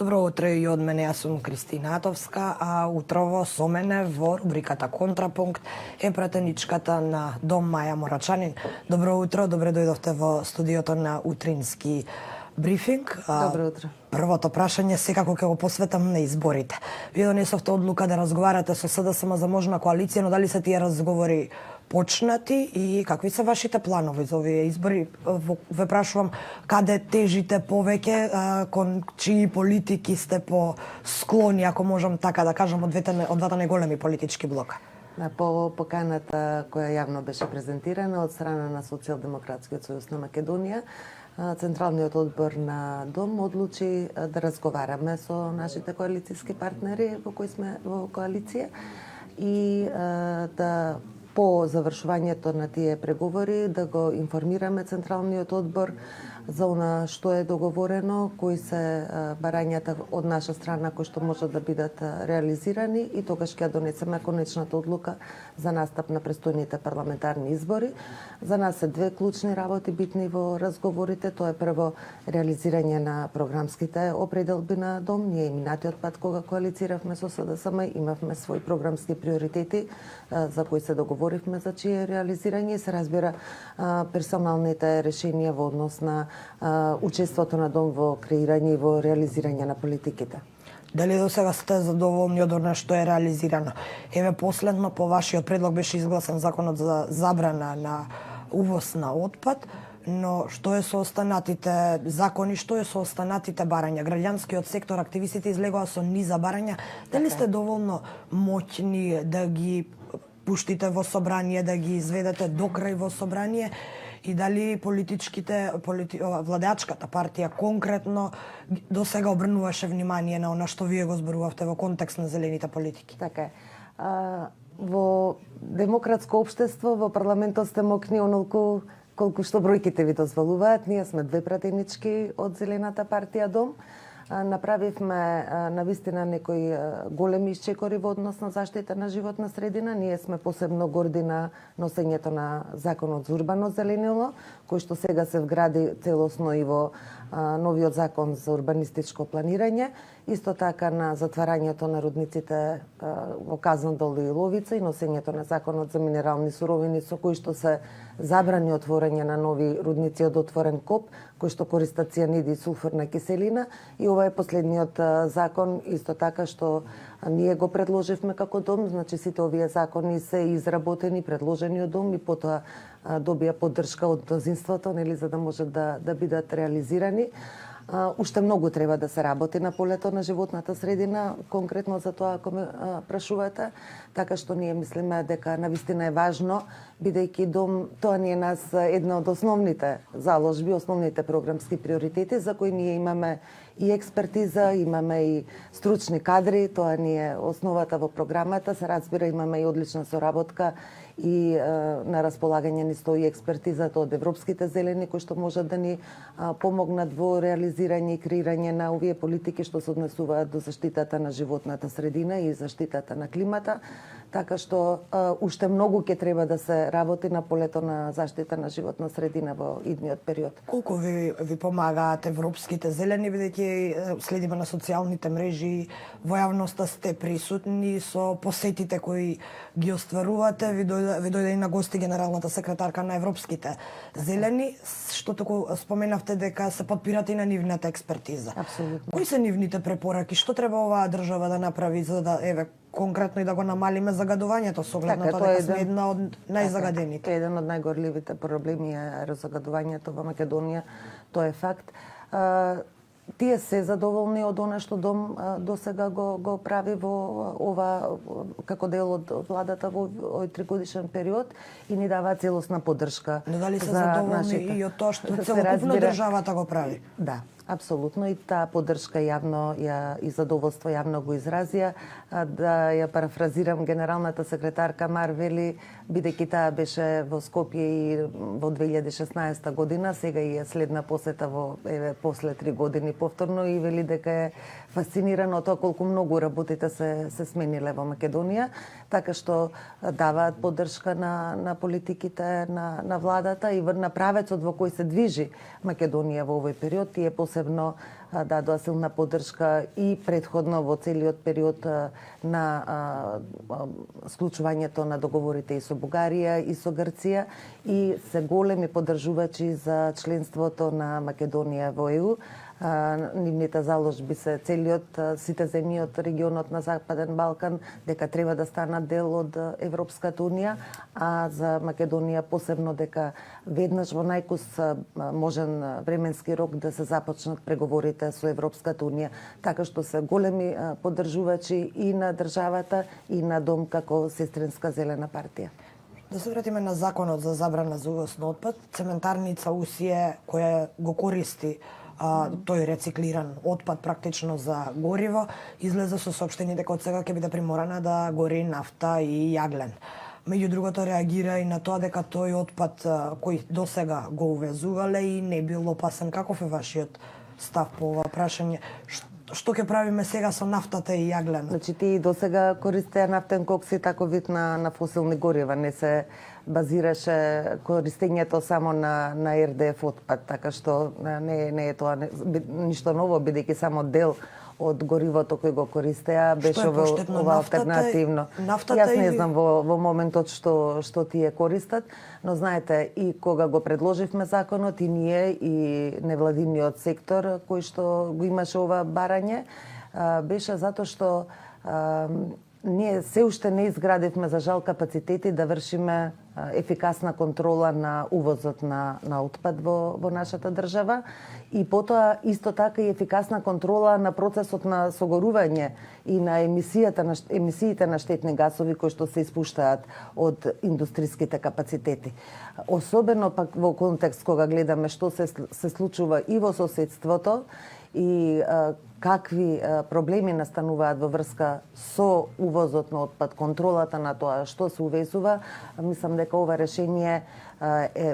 Добро утро и од мене, јас сум Кристина Атовска, а утрово со мене во рубриката Контрапункт е пратеничката на Дом Маја Морачанин. Добро утро, добре дојдовте во студиото на утрински брифинг. Добро утро. Првото прашање секако ќе го посветам на изборите. Вие донесовте одлука да разговарате со СДСМ за можна коалиција, но дали се тие разговори почнати и какви се вашите планови за овие избори? Ве прашувам каде тежите повеќе, кон чии политики сте по склони, ако можам така да кажам, од двата најголеми политички блока? По поканата која јавно беше презентирана од страна на Социјалдемократскиот сојуз на Македонија, Централниот одбор на Дом одлучи да разговараме со нашите коалицијски партнери во кои сме во коалиција и да по завршувањето на тие преговори да го информираме Централниот одбор за она што е договорено, кои се барањата од наша страна кои што можат да бидат реализирани и тогаш ќе донесеме конечната одлука за настап на престојните парламентарни избори. За нас се две клучни работи битни во разговорите. Тоа е прво реализирање на програмските определби на Дом. Ние и минатиот пат кога коалициравме со СДСМ имавме своји програмски приоритети за кои се договоривме за чие реализирање и се разбира персоналните решенија во однос на учеството на Дом во креирање и во реализирање на политиките. Дали до сега сте задоволни од она што е реализирано? Еве последно по вашиот предлог беше изгласен законот за забрана на увоз на отпад, но што е со останатите закони, што е со останатите барања? Граѓанскиот сектор, активистите излегоа со низа барања. Дали сте доволно моќни да ги пуштите во собрание, да ги изведете до крај во собрание? И дали владеачката партија конкретно до сега обрнуваше внимание на она што вие го зборувавте во контекст на зелените политики? Така е. Во демократско општество, во парламентот сте мокни онолку колку што бројките ви дозволуваат. Ние сме две пратенички од Зелената партија Дом. Направивме навистина некои големи исчекори во однос на заштита на животна средина. Ние сме посебно горди на носењето на законот за урбано зеленило, кој што сега се вгради целосно и во новиот закон за урбанистичко планирање. Исто така на затварањето на рудниците во Казандол и Ловица и носењето на законот за минерални суровини со кој што се забрани отворање на нови рудници од отворен коп, кои што користат цијаниди и сулфурна киселина. И ова е последниот закон исто така што ние го предложивме како Дом, значи сите овие закони се изработени, предложени од Дом и потоа добија поддршка од мнозинството, нели, за да можат да бидат реализирани. Уште многу треба да се работи на полето на животната средина, конкретно за тоа ако ме прашувате, така што ние мислиме дека навистина е важно, бидејќи Дом, тоа ни е нас една од основните заложби, основните програмски приоритети за кои ние имаме и експертиза, имаме и стручни кадри, тоа ни е основата во програмата, се разбира имаме и одлична соработка и на располагање ни стои експертизата од европските зелени кои што можат да ни помогнат во реализирање и креирање на овие политики што се однесуваат до заштитата на животната средина и заштитата на климата, така што уште многу ќе треба да се работи на полето на заштита на животна средина во идниот период. Колку ви помагаат европските зелени, бидејќи следиме на социјалните мрежи, во јавноста сте присутни со посетите кои ги остварувате, ви дојде и на гости генералната секретарка на европските зелени, што току споменавте дека се подпирате и на нивната експертиза. Апсолутно. Кои се нивните препораки? Што треба оваа држава да направи за да конкретно и да го намалиме загадувањето со оглед на тоа дека сме една од најзагадените? Така, еден од најгорливите проблеми е аерозагадувањето во Македонија, тоа е факт. Тие се задоволни од она што Дом до сега го прави во ова како дел од владата во овој тригодишен период и ни дава целосна поддршка. Но дали се за задоволни нашите... и од тоа што целокупно државата го прави? Да, апсолутно, и таа поддршка јавно и задоволство јавно го изразија. Да ја парафразирам, генералната секретарка Мар вели, бидејќи таа беше во Скопје и во 2016 година, сега и е следна посета во после 3 години повторно и вели дека е фасцинирано од тоа колку многу работите се смениле во Македонија, така што даваат поддршка на политиките на владата и на правецот во кој се движи Македонија во овој период. Тие посебно дадоа силна поддршка и предходно во целиот период на склучувањето на договорите и со Бугарија и со Грција, и се големи поддржувачи за членството на Македонија во ЕУ. Нивните заложби се целиот, сите земји од регионот на Западен Балкан, дека треба да станат дел од Европската Унија, а за Македонија посебно дека веднаш во најкус можен временски рок да се започнат преговорите со Европската Унија, така што се големи поддржувачи и на државата и на Дом како сестринска зелена партија. Да се вратиме на законот за забрана за увоз на отпад. Цементарница Усие, која го користи тој рециклиран отпад практично за гориво, излезе со соопштение дека од сега ќе биде приморана да гори нафта и јаглен. Меѓу другото реагира и на тоа дека тој отпад кој досега го увезувале и не бил опасен. Каков е вашиот став по ова прашање? Што ќе правиме сега со нафтата и јаглен? Значи, тие досега користеа нафтен кокс и таков вид на фосилни горива, не се базираше користењето само на РДФ отпад, така што не е тоа ништо ново, бидејќи само дел од горивото кој го користеа беше ова алтернативно. Јас не знам во моментот што тие користат, но знаете, и кога го предложивме законот, и ние и невладиниот сектор кој што го имаше ова барање, беше затоа што ние се уште не изградивме, за жал, капацитети да вршиме ефикасна контрола на увозот на отпад во нашата држава, и потоа исто така и ефикасна контрола на процесот на согорување и на емисиите на штетни гасови кои што се испуштаат од индустриските капацитети. Особено пак во контекст кога гледаме што се случува и во соседството и какви проблеми настануваат во врска со увозот на отпад, контролата на тоа што се увезува, мислам дека ова решение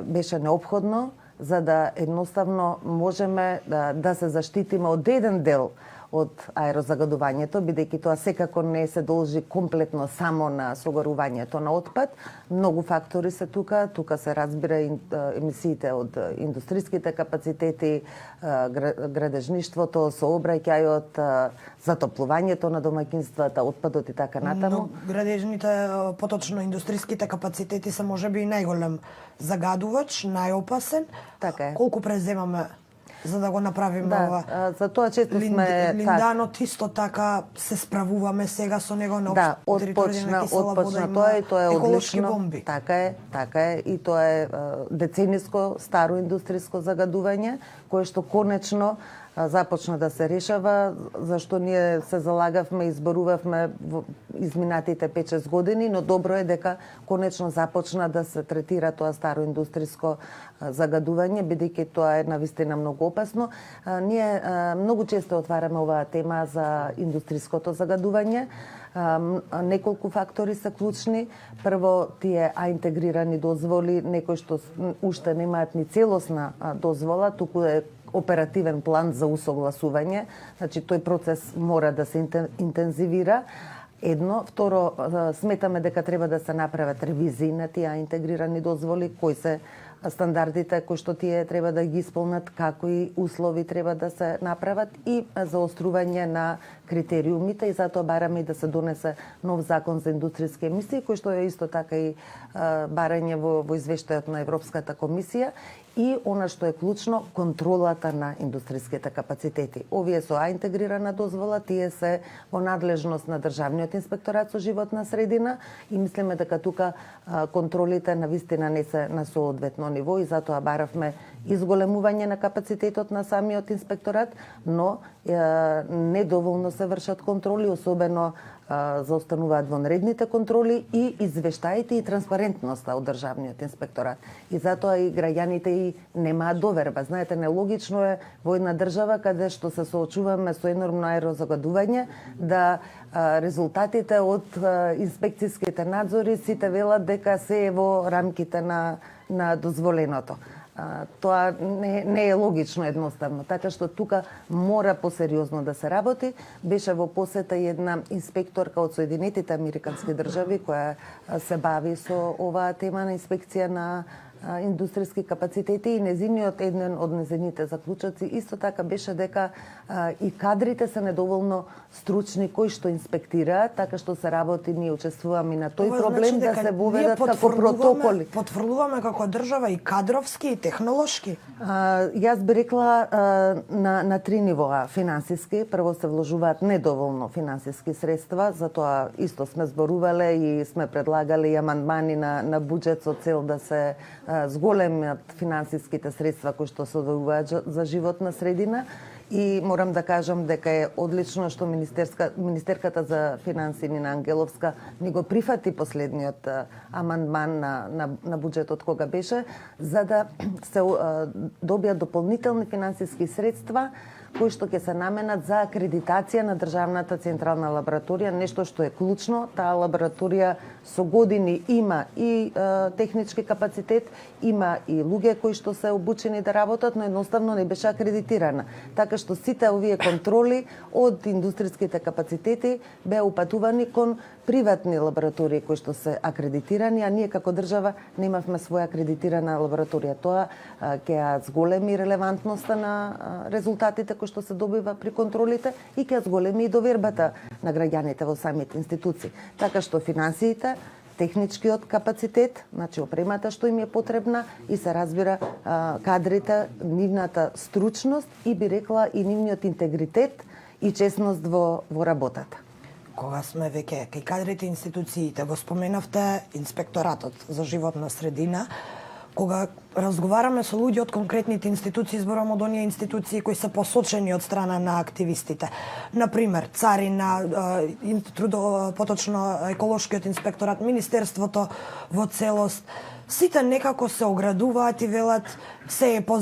беше неопходно за да едноставно можеме да се заштитиме од еден дел од аерозагадувањето, бидејќи тоа секако не се должи комплетно само на согорувањето на отпад. Многу фактори се тука. Тука се разбира емисиите од индустриските капацитети, градежништвото, сообраќајот, затоплувањето на домаќинствата, отпадот и така натаму. Но градежните, поточно индустриските капацитети се можеби и најголем загадувач, најопасен. Така е. Колку преземаме за да го направиме ова? За тоа често сме Линданот исто така се справуваме сега со него на територија на Кисела вода, тоа и тоа е еколошки одлично. бомби. Така е и тоа е децениско старо индустријско загадување кое што конечно започна да се решава, зашто ние се залагавме и зборувавме во изминатите 5-6 години, но добро е дека конечно започна да се третира тоа старо индустријско загадување, бидејќи тоа е навистина многу опасно. Ние многу често отвараме оваа тема за индустријското загадување. Неколку фактори се клучни. Прво, тие интегрирани дозволи, некои што уште немаат ни целосна дозвола, туку е оперативен план за усогласување. Значи, тој процес мора да се интензивира. Едно. Второ, сметаме дека треба да се направат ревизии на тие интегрирани дозволи, кои се стандардите кои што тие треба да ги исполнат, како и услови треба да се направат и заострување на критериумите, и затоа бараме и да се донесе нов закон за индустријски емисии, кој што е исто така и барање во извештајот на Европската комисија. И она што е клучно, контролата на индустријските капацитети. Овие со интегрирана дозвола, тие се во надлежност на Државниот инспекторат со животна средина, и мислиме дека тука контролите навистина не се на соодветно ниво, и затоа баравме изголемување на капацитетот на самиот инспекторат, но недоволно се вршат контроли, особено заостануваат вонредните контроли и извештаите и транспарентноста од Државниот инспекторат. И затоа и граѓаните и немаат доверба. Знаете, нелогично е во една држава каде што се соочуваме со енормно аерозагадување, да резултатите од инспекцијските надзори сите велат дека се е во рамките на дозволеното. Тоа не е логично едноставно, така што тука мора посериозно да се работи. Беше во посета една инспекторка од Соединетите Американски држави која се бави со оваа тема на инспекција на индустријски капацитети и незиниот еден од незините заклучоци исто така беше дека и кадрите се недоволно стручни кои што инспектираат, така што се работи, ние учествуваме и на тој проблем да се воведат како протоколи. Потврлуваме како држава и кадровски и технолошки. Јас би рекла на три нивоа финансиски. Прво се вложуваат недоволно финансиски средства, затоа исто сме зборувале и сме предлагале и амандмани на буџет со цел да се зголемат финансиските средства кои што се одвојуваат за животна средина. И морам да кажам дека е одлично што Министерката за финансии Нина Ангеловска ни го прифати последниот амандман на буџетот кога беше, за да се добијат дополнителни финансиски средства кои што ќе се наменат за акредитација на Државната централна лабораторија, нешто што е клучно. Таа лабораторија со години има и технички капацитет, има и луѓе кои што се обучени да работат, но едноставно не беше акредитирана. Така што сите овие контроли од индустријските капацитети беа упатувани кон приватни лаборатории кои што се акредитирани, а ние како држава немавме своја акредитирана лабораторија. Тоа ќе ја зголеми релевантноста на резултатите кои што се добива при контролите и ќе зголеми и довербата на граѓаните во самите институции. Така што финансиите, техничкиот капацитет, значи опремата што им е потребна и се разбира кадрите, нивната стручност и би рекла и нивниот интегритет и честност во работата. Кога сме веќе кај кадрите институциите, го споменавте инспекторатот за животна средина, кога разговараме со луѓе од конкретните институции, зборам од оние институции кои се посочени од страна на активистите. Например, царина, поточно еколошкиот инспекторат, Министерството во целост, сите некако се оградуваат и велат се е по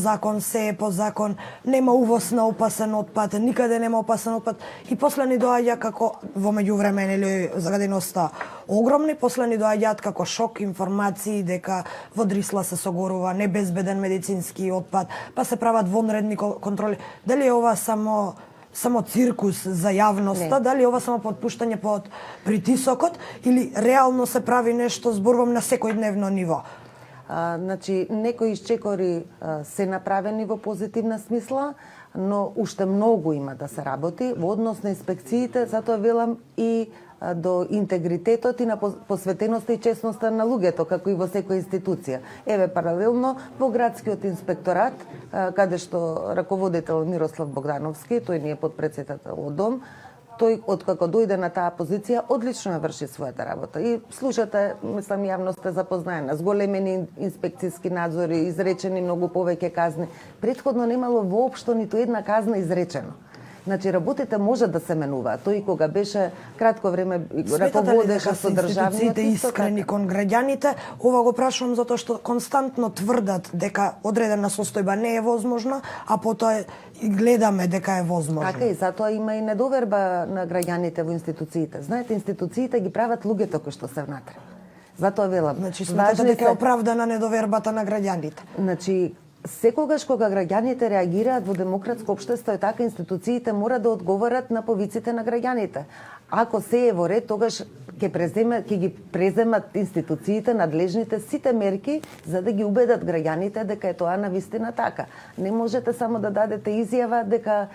закон, нема увоз на опасен отпад, никаде нема опасен отпад. И после ни доаѓа како во меѓувреме нели загаденоста огромни, после ни доаѓаат како шок информации дека во Дрисла се согорува небезбеден медицински отпад, па се прават вонредни контроли. Дали е ова само циркус за јавноста, дали ова само подпуштање под притисокот или реално се прави нешто, зборувам на секојдневно ниво? Значи, некои исчекори се направени во позитивна смисла, но уште многу има да се работи во однос на инспекциите, затоа велам и до интегритетот и на посветеноста и честноста на луѓето, како и во секоја институција. Еве, паралелно, во градскиот инспекторат, каде што раководител Мирослав Богдановски, тој не е подпредседател од Дом, тој, откако дојде на таа позиција, одлично ја врши својата работа. И слушате, мислам, јавноста е запознаена. Зголемени инспекцијски надзори, изречени многу повеќе казни. Претходно немало воопшто ниту една казна изречено. Значи, работите може да се менуваат. Тој кога беше кратко време раководеше со државниот институциите искрени кон граѓаните, ова го прашувам затоа што константно тврдат дека одредена состојба не е возможна, а потоа и гледаме дека е возможно. Така и затоа има и недоверба на граѓаните во институциите. Знаете, институциите ги прават луѓето кои што се внатре. Затоа велам. Значи, сметате дека е оправдана недовербата на граѓаните? Значи, секогаш кога граѓаните реагираат во демократско општество е така, институциите мора да одговорат на повиците на граѓаните. Ако се е во ред, тогаш ќе ги преземат институциите, надлежните сите мерки за да ги убедат граѓаните дека е тоа навистина така. Не можете само да дадете изјава дека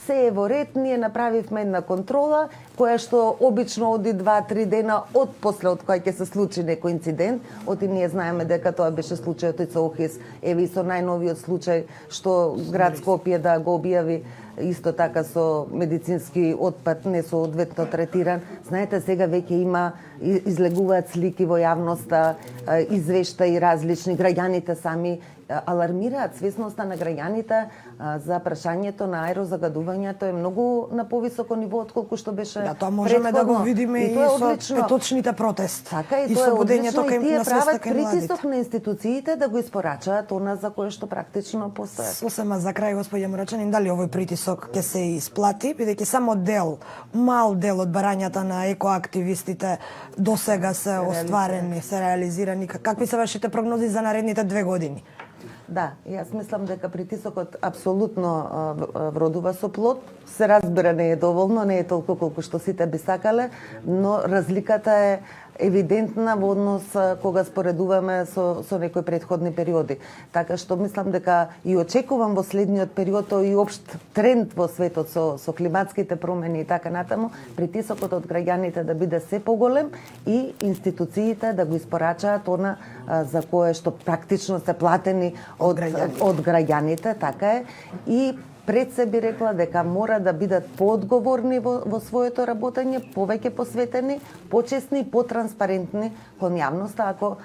се е во ред, ние направивме една контрола која што обично оди 2-3 дена од после од кој ќе се случи некој инцидент. Оти ние знаеме дека тоа беше случајот со Охрис, еве и со најновиот случај што град Скопје да го објави исто така со медицински отпад несоодветно третиран. Знаете, сега веќе има, излегуваат слики во јавноста, извештаи различни, граѓаните сами алармираат. Свесноста на граѓаните за прашањето на аерозагадувањето е многу на повисоко ниво отколку што беше предходно. Да, тоа можеме да го видиме и со петочните протести. Така и тоа е одлично и тие прават притисок на институциите да го испорачаат она за кое што практично постои. Сосема за крај, господја Мурачанин, дали овој притисок ќе се исплати, бидејќи само мал дел од барањата на екоактивистите досега се остварени, се реализирани. Какви се вашите прогнози за наредните 2 години? Да, јас мислам дека притисокот апсолутно вродува со плод. Се разбира, не е доволно, не е толку колку што сите би сакале, но разликата е евидентна во однос кога споредуваме со некои претходни периоди. Така што мислам дека и очекувам во следниот период и општ тренд во светот со климатските промени и така натаму, притисокот од граѓаните да биде се поголем и институциите да го испорачаат она за кое што практично се платени од граѓаните, така е. И пред се би рекла дека мора да бидат поодговорни во своето работење, повеќе посветени, почесни и потранспарентни кон јавноста, ако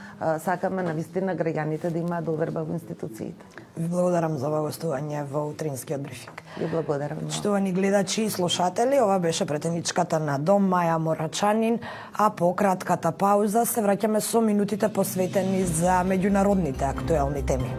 сакаме навистина граѓаните да имаат доверба во институциите. Ви благодарам за ова гостување во утринскиот брифинг. Ви благодарам. Почитувани гледачи и слушатели, ова беше претедничката на Дом Маја Морачанин, а по кратката пауза се враќаме со минутите посветени за меѓународните актуелни теми.